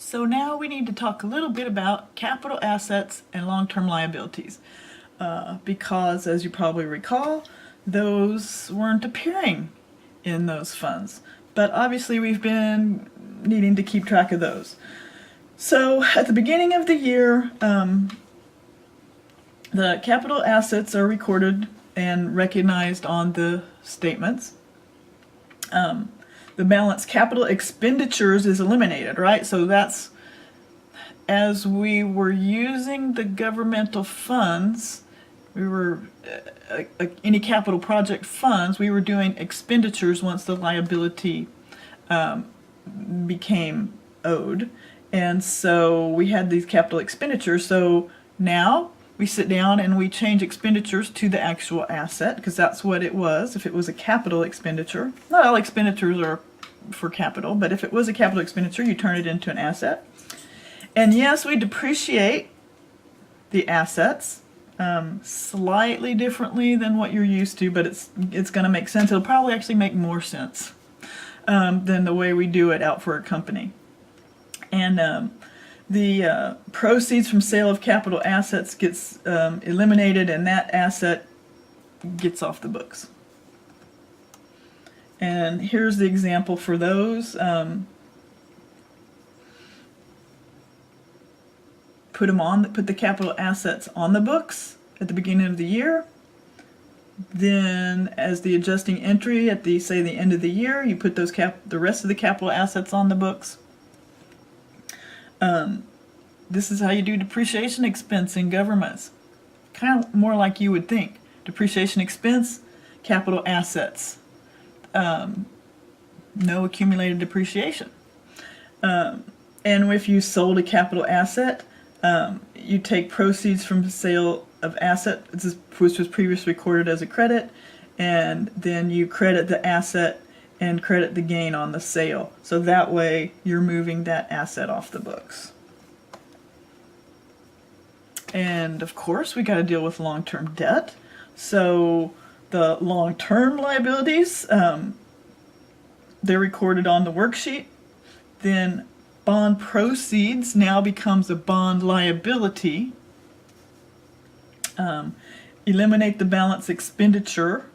So now we need to talk a little bit about capital assets and long-term liabilities because, as you probably recall, those weren't appearing in those funds. But obviously we've been needing to keep track of those. So at the beginning of the year, the capital assets are recorded and recognized on the statements. The balance capital expenditures is eliminated, right? So that's as we were using the governmental funds, we were any capital project funds, we were doing expenditures once the liability became owed. And so we had these capital expenditures. So now we sit down and we change expenditures to the actual asset, because that's what it was. If it was a capital expenditure, not all expenditures are for capital, but if it was a capital expenditure, you turn it into an asset. And yes, we depreciate the assets slightly differently than what you're used to, but it's going to make sense. It'll probably actually make more sense than the way we do it out for a company. And the proceeds from sale of capital assets gets eliminated, and that asset gets off the books. And here's the example for those. Put the capital assets on the books at the beginning of the year. Then, as the adjusting entry at the end of the year, you put those the rest of the capital assets on the books. This is how you do depreciation expense in governments. Kind of more like you would think. Depreciation expense, capital assets. No accumulated depreciation. And if you sold a capital asset, you take proceeds from the sale of asset, which was previously recorded as a credit, and then you credit the asset and credit the gain on the sale. So that way you're moving that asset off the books. And of course we got to deal with long-term debt. So the long-term liabilities, they're recorded on the worksheet. Then bond proceeds now becomes a bond liability. Eliminate the balance expenditure.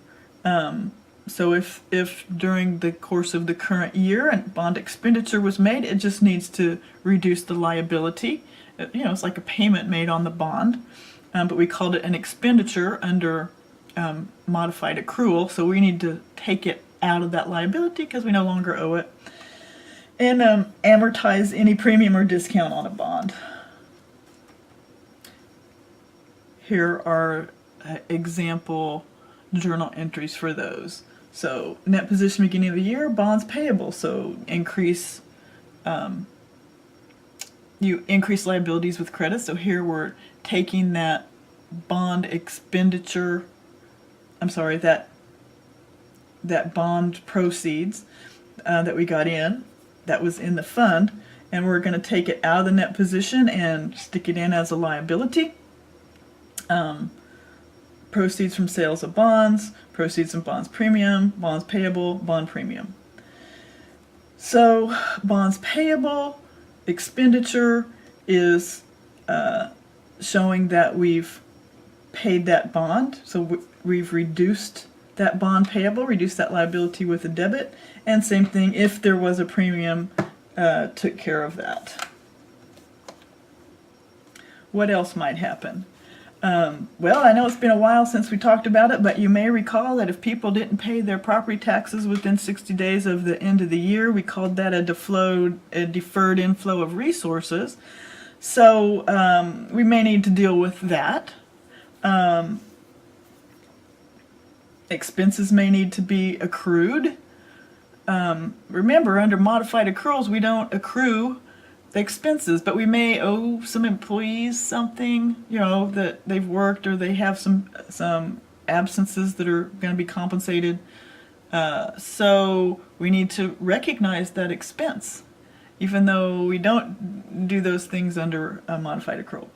So if during the course of the current year a bond expenditure was made, it just needs to reduce the liability. It's like a payment made on the bond, but we called it an expenditure under modified accrual, so we need to take it out of that liability because we no longer owe it. And amortize any premium or discount on a bond. Here are example journal entries for those. So net position beginning of the year, bonds payable. So you increase liabilities with credit. So here we're taking that bond expenditure, that bond proceeds that we got in, that was in the fund, and we're going to take it out of the net position and stick it in as a liability. Proceeds from sales of bonds, proceeds from bonds premium, bonds payable, bond premium. So bonds payable expenditure is showing that we've paid that bond. So we've reduced that bond payable, reduced that liability with a debit, and same thing, if there was a premium, took care of that. What else might happen? Well, I know it's been a while since we talked about it, but you may recall that if people didn't pay their property taxes within 60 days of the end of the year, we called that a deferred inflow of resources. So we may need to deal with that. Expenses may need to be accrued. Remember, under modified accruals, we don't accrue the expenses, but we may owe some employees something, that they've worked, or they have some absences that are going to be compensated. So we need to recognize that expense, even though we don't do those things under a modified accrual.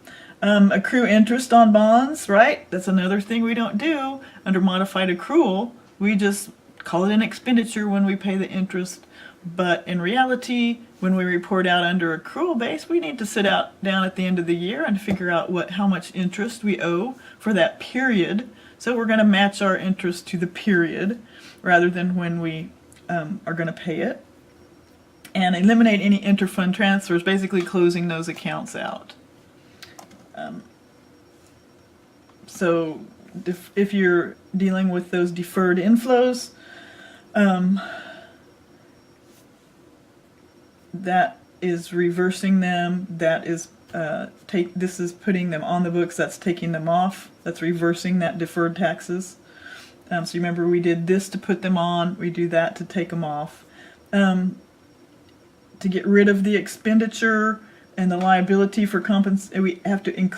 Accrue interest on bonds, right? That's another thing we don't do under modified accrual. We just call it an expenditure when we pay the interest, but in reality when we report out under accrual base, we need to sit down at the end of the year and figure out how much interest we owe for that period. So we're going to match our interest to the period rather than when we are going to pay it. And eliminate any interfund transfers, basically closing those accounts out. So if you're dealing with those deferred inflows, that is reversing them. That is this is putting them on the books. That's taking them off. That's reversing that deferred taxes. So you remember we did this to put them on. We do that to take them off. To get rid of the expenditure and the liability for we have to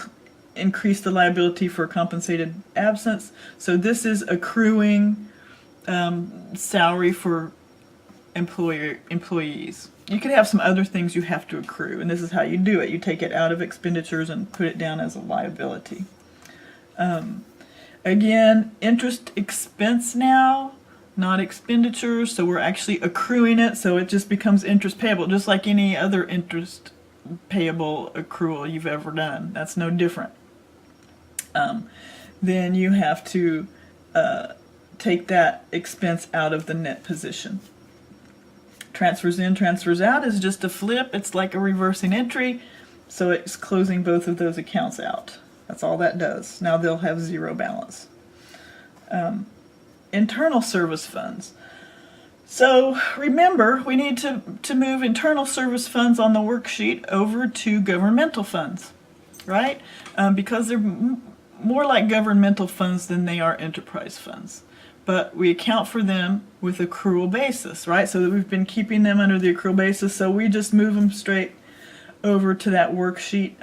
increase the liability for compensated absence. So this is accruing salary for employees. You could have some other things you have to accrue, and this is how you do it. You take it out of expenditures and put it down as a liability. Again, interest expense now, not expenditures, so we're actually accruing it, so it just becomes interest payable, just like any other interest payable accrual you've ever done. That's no different. Then you have to take that expense out of the net position. Transfers in, transfers out is just a flip. It's like a reversing entry, so it's closing both of those accounts out. That's all that does. Now they'll have zero balance. Internal service funds. So remember, we need to move internal service funds on the worksheet over to governmental funds, right? Because they're more like governmental funds than they are enterprise funds. But we account for them with accrual basis, right? So we've been keeping them under the accrual basis, so we just move them straight over to that worksheet.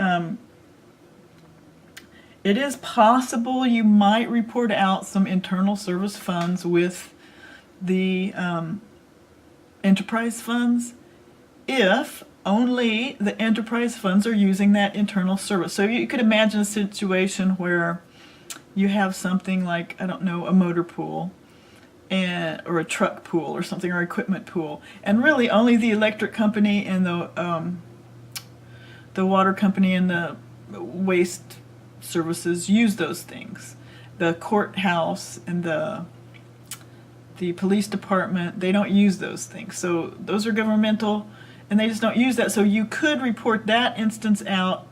It is possible you might report out some internal service funds with the enterprise funds if only the enterprise funds are using that internal service. So you could imagine a situation where you have something like, I don't know, a motor pool or a truck pool or something, or equipment pool, and really only the electric company and the water company and the waste services use those things. The courthouse and the police department, they don't use those things. So those are governmental, and they just don't use that. So you could report that instance out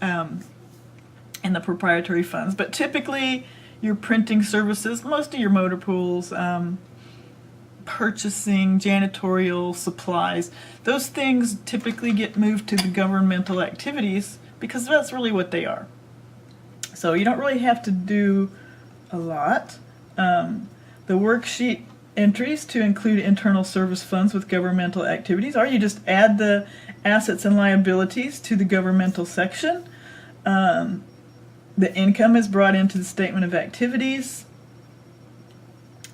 in the proprietary funds. But typically, your printing services, most of your motor pools, purchasing, janitorial supplies, those things typically get moved to the governmental activities because that's really what they are. So you don't really have to do a lot. The worksheet entries to include internal service funds with governmental activities, or you just add the assets and liabilities to the governmental section. The income is brought into the statement of activities.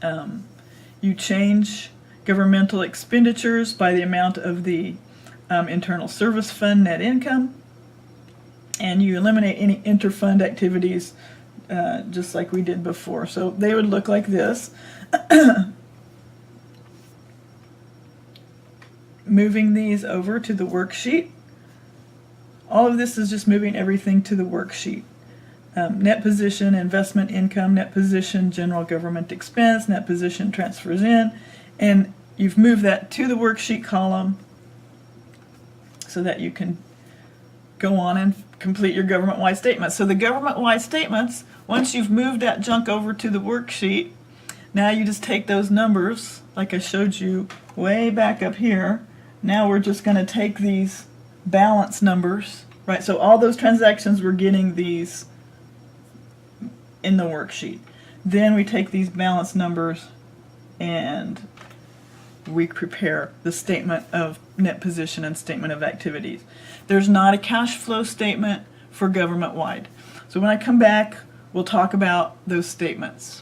You change governmental expenditures by the amount of the internal service fund net income. And you eliminate any interfund activities just like we did before. So they would look like this. Moving these over to the worksheet. All of this is just moving everything to the worksheet. Net position, investment income, net position, general government expense, net position transfers in, and you've moved that to the worksheet column so that you can go on and complete your government-wide statements. So the government-wide statements, once you've moved that junk over to the worksheet, now you just take those numbers, like I showed you way back up here. Now we're just going to take these balance numbers, right? So all those transactions, we're getting these in the worksheet. Then we take these balance numbers and we prepare the statement of net position and statement of activities. There's not a cash flow statement for government-wide. So when I come back, we'll talk about those statements.